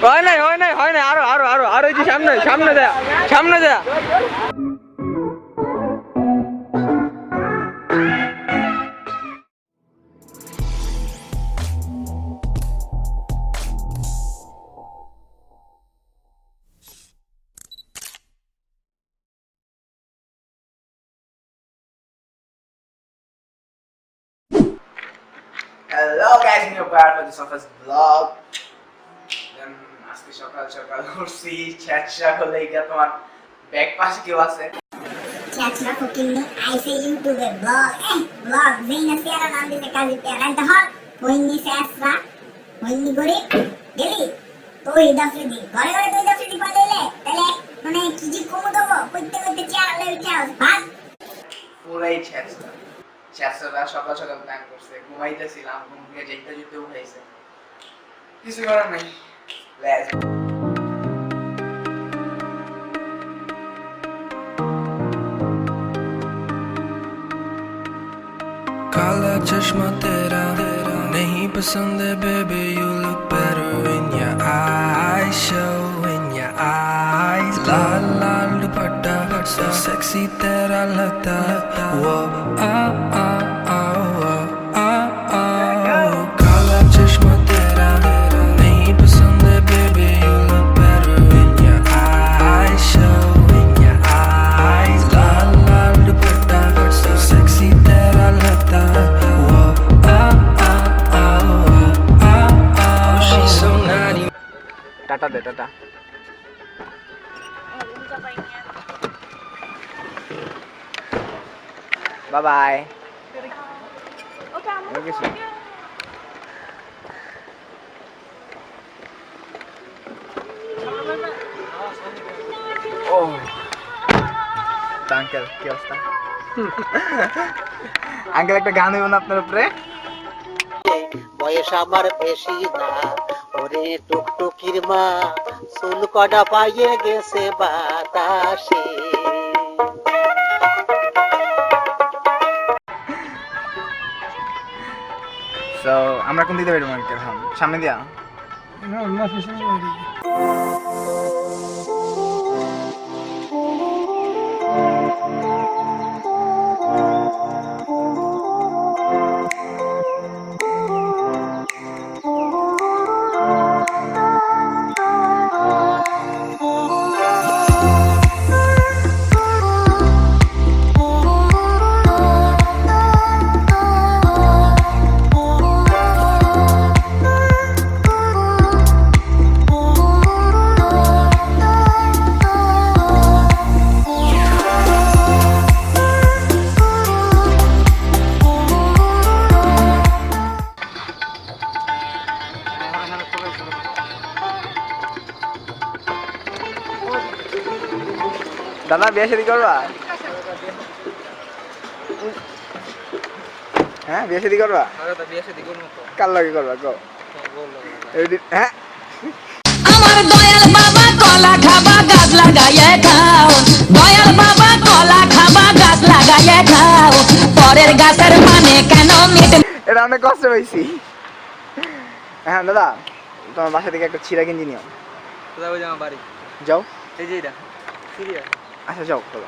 হয় নাই আরো এই যে সামনে যা Hello guys, new part for this office vlog. Then আজকে সকাল উঠছি চ্যাটটা হলে এটা তোমার ব্যাক পাশে কেউ আছে চ্যাটটা ফুকিনি আইসে ইউটিউবে ব্লগ যেইনা সিয়ারা নাম দিতে কাজে পেরান তো হল হইনি শেষরা হইনি গরি গেলি তুই দফরি দি ঘরে তুই দফরি দি পালেলে তাহলে মানে কি জি কমু দেবো কইতে চেয়ার লই চাও ভাত পুরাই চ্যাটটা সকাল প্ল্যান করছে ঘুমাইতেছিলাম ঘুম থেকে যেতে উঠাইছে কিছু করার নাই লেটস काला चश्मा तेरा नहीं पसंद है baby you look better in your eyes show in your eyes Lal Lal dupatta so sexy तेरा लगता वो काला चश्मा तेरा नहीं पसंद है baby you look better in your eyes show in your eyes Lal Lal dupatta so sexy तेरा लगता টাটা দে টাটা বাই বাই ও আঙ্কেল কি অবস্থা আঙ্কেল একটা গান হইব না আপনার উপরে বয়স আমার বেশি না ওরে টুকটুকির মা চুল কটা পাইয়ে গেছে বাতাসে সো আমরা কোন দিকে বেরোবো আঙ্কেল সামনে দিয়া দাদা বিয়ে শাদী করবা হ্যাঁ বিয়ে শাদী করবা কার লাগে করবা গো হ্যাঁ আমার দয়াল বাবা কলা খাবা গাছ লাগাইয়া খাও দয়াল বাবা কলা খাবা গাছ লাগাইয়া খাও পরের গাছের মানে কেন মেটে এটা অনেক কষ্ট হয়েছি হ্যাঁ দাদা তোমার বাসা থেকে একটা ছিঁড়া কিনছি নিও বাড়ি যাও এই যে এটা সিরিয়াস আচ্ছা যাও চলো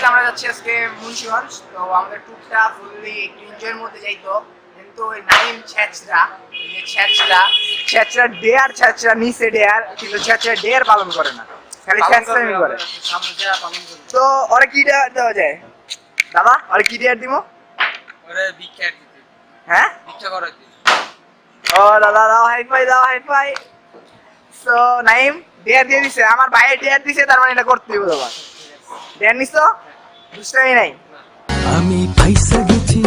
আমরা যাচ্ছি আজকে মুন্সিগঞ্জ তো আমাদের ট্যুরটা ফুললি একটু এনজয়ের মধ্যে যাইতো কিন্তু ওই নাইম ছেচরা, এই ছেচরা ছেচরা ডেয়ার, ছেচরা নিচে ডেয়ার, কিন্তু ছেচরা ডেয়ার পালন করে না, খালি ছেচরামি করে। তো ওরা কি ডেয়ার দেওয়া যায় দাদা? ওরা কি ডেয়ার দিব? ওরে ভিক্ষা দিতে, হ্যাঁ ভিক্ষা করে দিতে। ও দাদা দাও হাই ফাই, দাও hi fi. So Naim dare দিয়ে দিছে, আমার ভাইয়ের ডেয়ার দিছে, তার মানে এটা করতে হবে তোমার। ডেয়ার নিছো, দুষ্টামি নাই। আমি ফাইসা গেছি,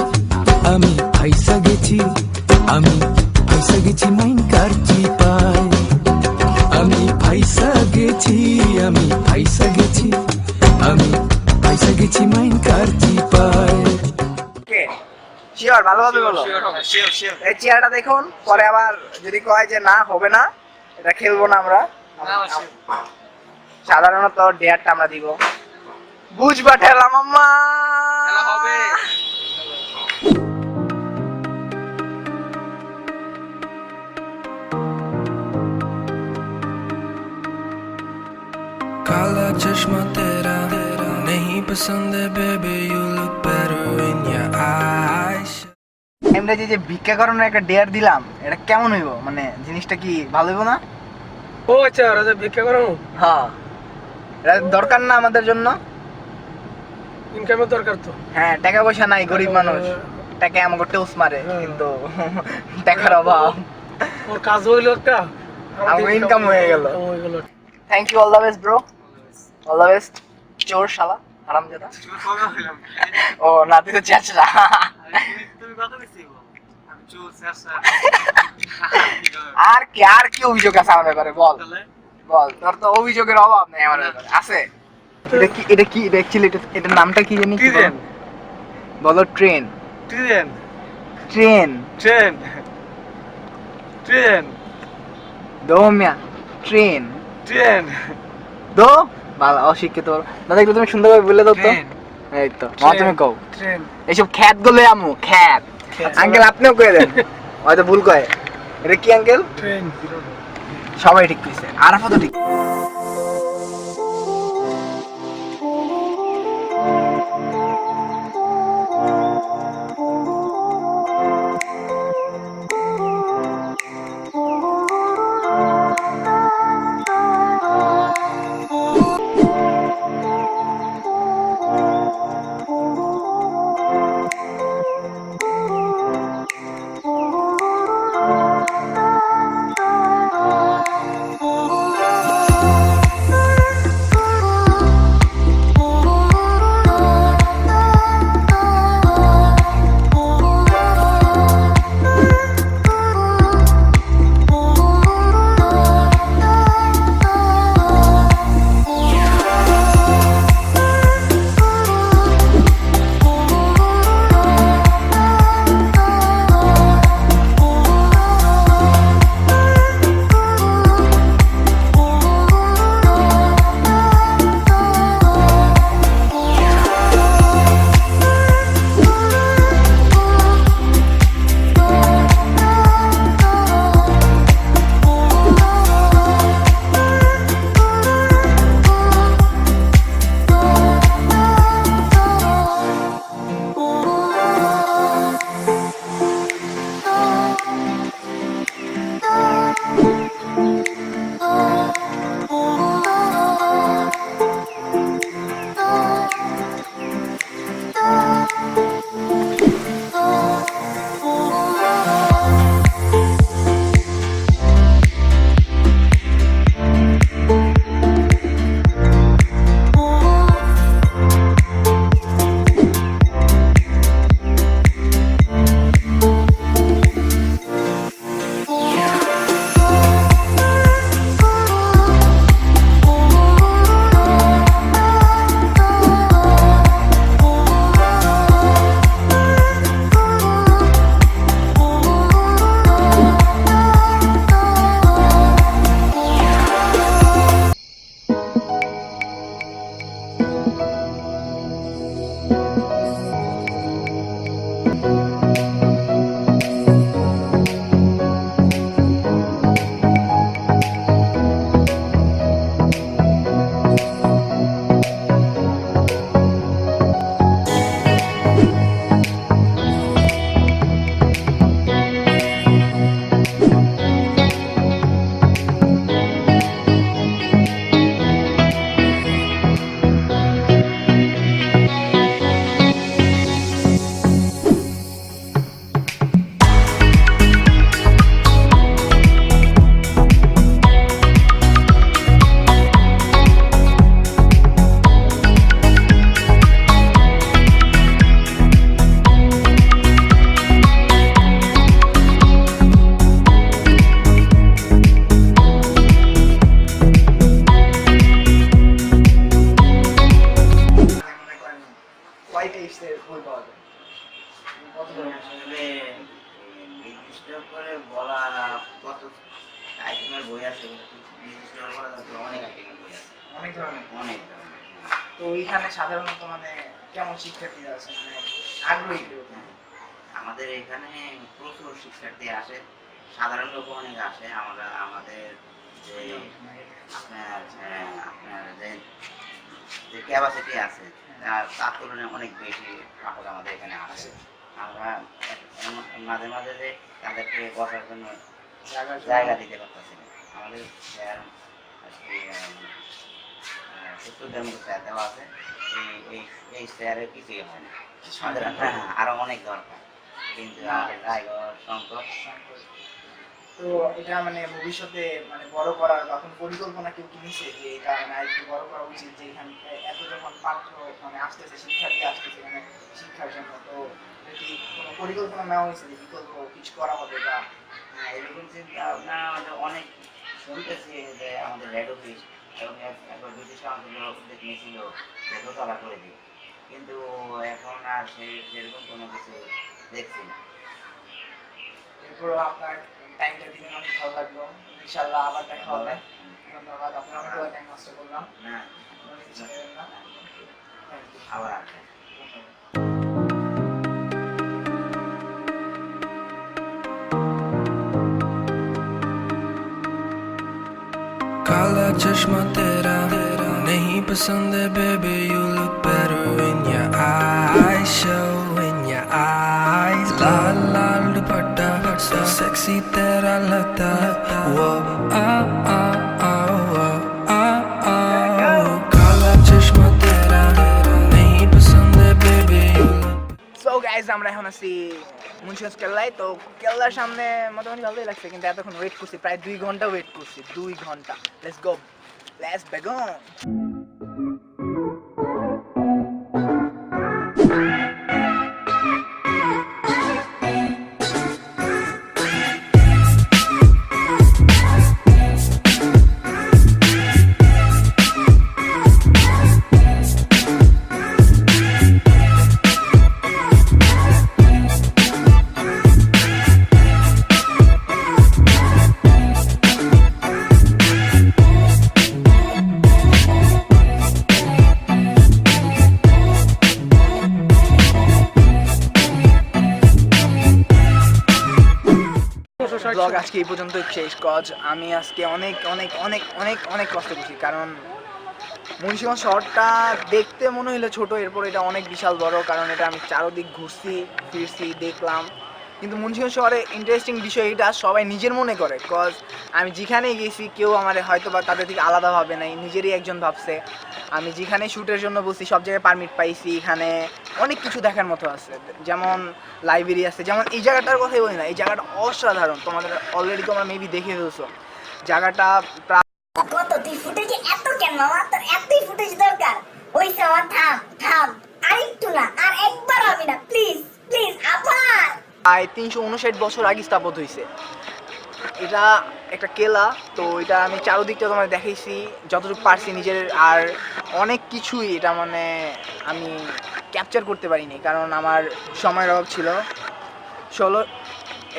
আমি ফাইসা গেছি, আমি ফাইসা গেছি মাইন কারচি পাই। আমি ফাইসা গেছি, আমি ফাইসা গেছি, আমি ফাইসা গেছি মাইন কারচি পাই। ওকে শিওর, ভালোভাবে বলো। এই চেয়ারটা দেখুন, পরে আবার যদি কয় যে না হবে না, এটা খেলবো না আমরা। সাধারণত ডেয়ারটা আমরা দিব, বুঝবা ঠেলা মাম্মা। খেলা হবে। काला चश्मा तेरा नहीं पसंद है baby you look better in your eyes. আমরা যে ভিক্ষা করানোর একটা ডেয়ার দিলাম, এটা কেমন হইব? মানে জিনিসটা কি ভালো হইব না? ও আচ্ছা, রাজা ভিক্ষা করো, হ্যাঁ, এটা দরকার না আমাদের জন্য? ইনকামের দরকার তো। হ্যাঁ, টাকা পয়সা নাই, গরিব মানুষ, টাকা আমাকে টেউস মারে, কিন্তু টাকার অভাব। ওর কাজ হইলো একটা, আমার ইনকাম হয়ে গেল। Thank you, all the best bro, all the best. চোর শালা, হারামজাদা। ও না, তুই তো চেঁচড়া। তুমি কত বেশি আমি চোর চেঁচড়া। আর কি অভিযোগ আছে আমার ব্যাপারে বল, বল। তোর তো অভিযোগের অভাব নেই আমার ব্যাপারে, আছে? এটা কি অ্যাকচুয়ালি, এটার নামটা কি জানি? ট্রেন। বলো। Train. Train. Train. Train. Train. দো মিয়া, ট্রেন। ট্রেন। দো বাবা, অশিক্ষিত। দাদা একটু তুমি সুন্দরভাবে বলে দাও তো। এই তো মা, তুমি কও। ট্রেন। এইসব খ্যাত গুলো আমু, খ্যাত। আঙ্কেল আপনিও কয়ে দেন, হয়তো ভুল কয়। এটা কি আঙ্কেল? ট্রেন। সবাই ঠিক কইছে, আরাফাতও ঠিক। নির্দিষ্ট করে বলা কত আইটেমের বই আছে, নির্দিষ্ট করে বলা যাবে অনেক আইটেমের বই আছে, অনেক ধরনের। অনেক ধরনের। তো এইখানে সাধারণত মানে কেমন শিক্ষার্থীরা আছে, মানে আগ্রহী কেউ? আমাদের এখানে প্রচুর শিক্ষার্থী আসে, সাধারণ লোক অনেক আসে। আমাদের যে আপনার যে ক্যাপাসিটি আছে তার তুলনায় অনেক বেশি পাঠক আমাদের এখানে আসে। আমরা মাঝে মাঝে যে তাদেরকে বসার জন্য জায়গা দিতে পারতেছি না। আমাদের স্যার সত্তরটার মতো স্যার দেওয়া আছে, এই স্যারের কিছুই হয় না। আমাদের আরো অনেক দরকার, কিন্তু আমাদের জায়গা সংকট। তো এটা মানে ভবিষ্যতে মানে বড় করার এখন পরিকল্পনা কেউ কি নিছে যে এটা মানে আরেকটু বড় করা উচিত, যে এখানে এত যখন পাঠ্য মানে আসতেছে, শিক্ষার্থী আসতেছে এখানে শিক্ষার জন্য, তো কি কোনো পরিকল্পনা নেওয়া হয়েছে যে বিকল্প কিছু করা হবে বা? এরকম চিন্তা ভাবনা আমাদের অনেক শুনতেছি যে আমাদের রেড অফিস একবার ব্রিটিশ কাউন্সিলের অফিস নিয়েছিল যে দোতলা করে দিই, কিন্তু এখন আর সেরকম কোনো কিছু দেখছি না। এরপর আপনার টাইমটা দিলেন, অনেক ভালো লাগলো। ইনশাআল্লাহ আবার দেখা হবে। ধন্যবাদ, আপনার অনেক টাইম নষ্ট করলাম না, অনেক কিছু বললেন না। আবার আসবে। काला चश्मा तेरा नहीं पसंद है baby, you look better in your eyes, show in your eyes. Lal Lal dupatta so sexy तेरा लगता है, वो काला चश्मा तेरा नहीं पसंद है baby, you look। So guys, আমরা এখন আছি মুন্সিগঞ্জ কেল্লায়। তো কেল্লার সামনে মোটামুটি ভালোই লাগছে, কিন্তু এতক্ষণ ওয়েট করছি, প্রায় 2 ঘন্টা ওয়েট করছি, 2 ঘন্টা। Let's go, let's begin. Blog আজকে এই পর্যন্ত শেষ। কজ আমি আজকে অনেক অনেক অনেক অনেক অনেক কষ্ট করছি, কারণ মুন্সিগঞ্জ শহরটা দেখতে মনে হলো ছোট, এরপর এটা অনেক বিশাল বড়, কারণ এটা আমি চারদিক ঘুরছি ফিরছি দেখলাম। কিন্তু মুন্সিগঞ্জ শহরে ইন্টারেস্টিং বিষয় এটা সবাই নিজের মনে করে, কজ আমি যেখানেই গেছি কেউ আমার হয়তো বা তাদের থেকে আলাদা ভাবে নাই, নিজেরই একজন ভাবছে। আমি যেখানে শ্যুটের জন্য বলছি সব জায়গায় পারমিট পাইছি, এখানে অনেক কিছু দেখার মতো আছে, যেমন লাইব্রেরি আছে, যেমন এই জায়গাটার কথাই বলি না, এই জায়গাটা অসাধারণ। তোমাদের অলরেডি তোমরা মেবি দেখে ফেলছো জায়গাটা। কত তুই ফুটেজ এত কেন মামা, তোর এতই ফুটেজ দরকার? ওই সময় থাম থাম, আরেকটু না, আর একবার হবে না, প্লিজ প্লিজ আবার। প্রায় 359 বছর আগে স্থাপন হয়েছে। এটা একটা কেলা, তো এটা আমি চারদিকটা তোমার দেখাইছি যতটুকু পারছি নিজের, আর অনেক কিছুই এটা মানে আমি ক্যাপচার করতে পারিনি, কারণ আমার সময়ের অভাব ছিল।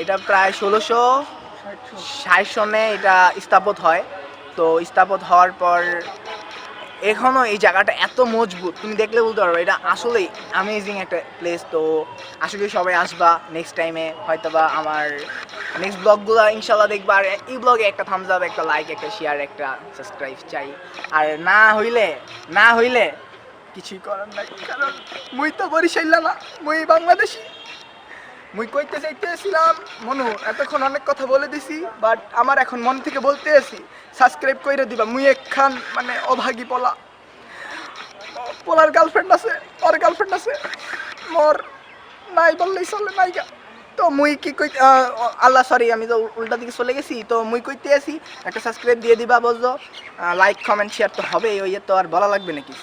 এটা প্রায় 1660 সনে এটা স্থাপন হয়। তো স্থাপন হওয়ার পর এখনও এই জায়গাটা এত মজবুত, তুমি দেখলে বলতে পারবে এটা আসলেই অ্যামেজিং একটা প্লেস। তো আসলে সবাই আসবা নেক্সট টাইমে, হয়তো বা আমার নেক্সট ব্লগগুলো ইনশাল্লাহ দেখবা। আর এই ব্লগে একটা থামস আপ, একটা লাইক, একটা শেয়ার, একটা সাবস্ক্রাইব চাই। আর না হইলে কিছুই করার নাই, কারণ মুই তো বরিশাইল না, মুই বাংলাদেশি। মুই কইতে চাইতেছিলাম মনু, এতক্ষণ অনেক কথা বলে দিছি, বাট আমার এখন মন থেকে বলতে আছি সাবস্ক্রাইব কইরে দিবা। মুই একখান মানে অভাগী পোলার গার্লফ্রেন্ড আছে, ওর গার্লফ্রেন্ড আছে, মোর নাই বললেই চলে, নাইগা। তো মুই কি কই, আল্লাহ সরি, আমি তো উল্টা দিকে চলে গেছি। তো মুই কইতে আছি একটা সাবস্ক্রাইব দিয়ে দিবা, বুঝছো? লাইক কমেন্ট শেয়ার তো হবেই, ওই তো আর বলা লাগবে নাকি?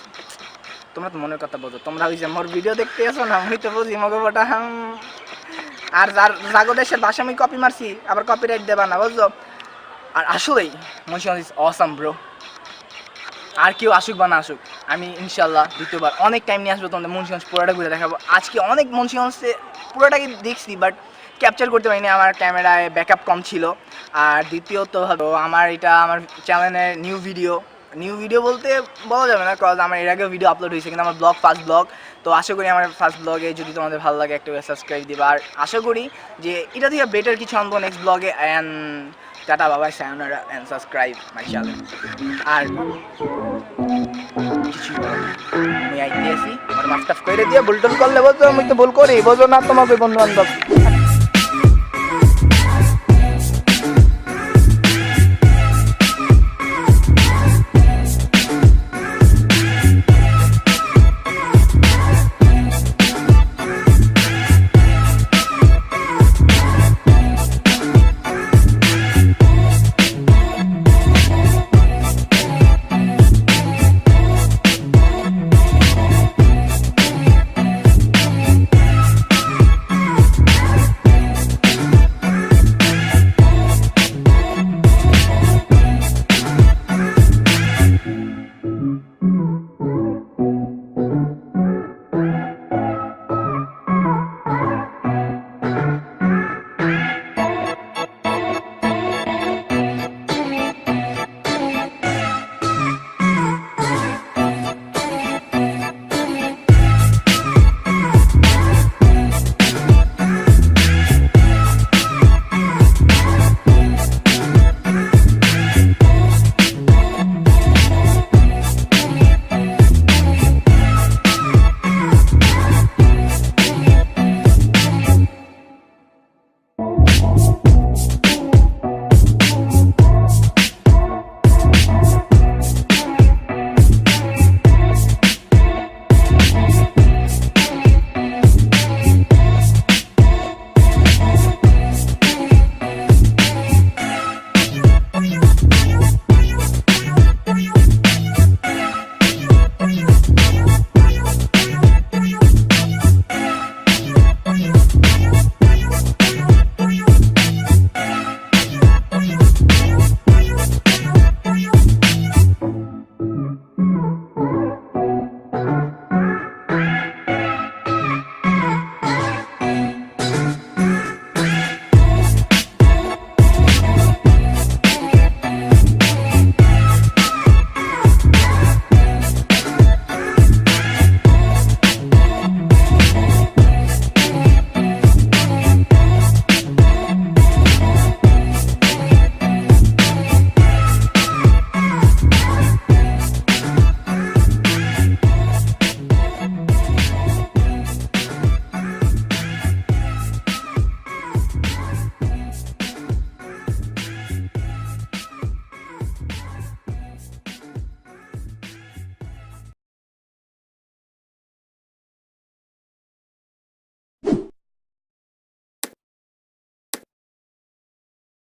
তোমরা তো মনের কথা বোঝো, তোমরা ওই যে মোর ভিডিও দেখতে আসো না, মুই তো বুঝি মগবটা। আর জাগো দেশের ভাষা আমি কপি মারছি, আবার কপিরাইট দেবা না, বুঝছো? আর আসলেই মুন্সিগঞ্জ ইজ অসাম ব্রো। আর কেউ আসুক বা না আসুক, আমি ইনশাল্লাহ দ্বিতীয়বার অনেক টাইম নিয়ে আসবো, তোমাদের মুন্সিগঞ্জ পুরোটা ঘুরে দেখাবো। আজকে অনেক মুন্সিগঞ্জে পুরোটাকে দেখছি, বাট ক্যাপচার করতে পারিনি, আমার ক্যামেরায় ব্যাকআপ কম ছিল। আর দ্বিতীয়ত হলো আমার এটা আমার চ্যানেলের নিউ ভিডিও বলতে বলা যাবে না, কজ আমার এর আগেও ভিডিও আপলোড হয়েছে, কিন্তু আমার ব্লগ ফার্স্ট ব্লগ। তো আশা করি আমার ফার্স্ট ব্লগে যদি তোমাদের ভালো লাগে একটা সাবস্ক্রাইব দিবা। আর আশা করি যে এটা থেকে বেটার কিছু আনবো নেক্সট ব্লগে। অ্যান্ড টাটা বাবাই, সায়োনারা, অ্যান্ড সাবস্ক্রাইব মাই চ্যানেল। আর কিছুই বলো না, আমি আইতে আসি, আমার মাফ টাফ করে দিয়ে ভুল টুল করলে বলতো, আমি তো ভুল করি, বোঝো না তোমাকে বন্ধু বান্ধব।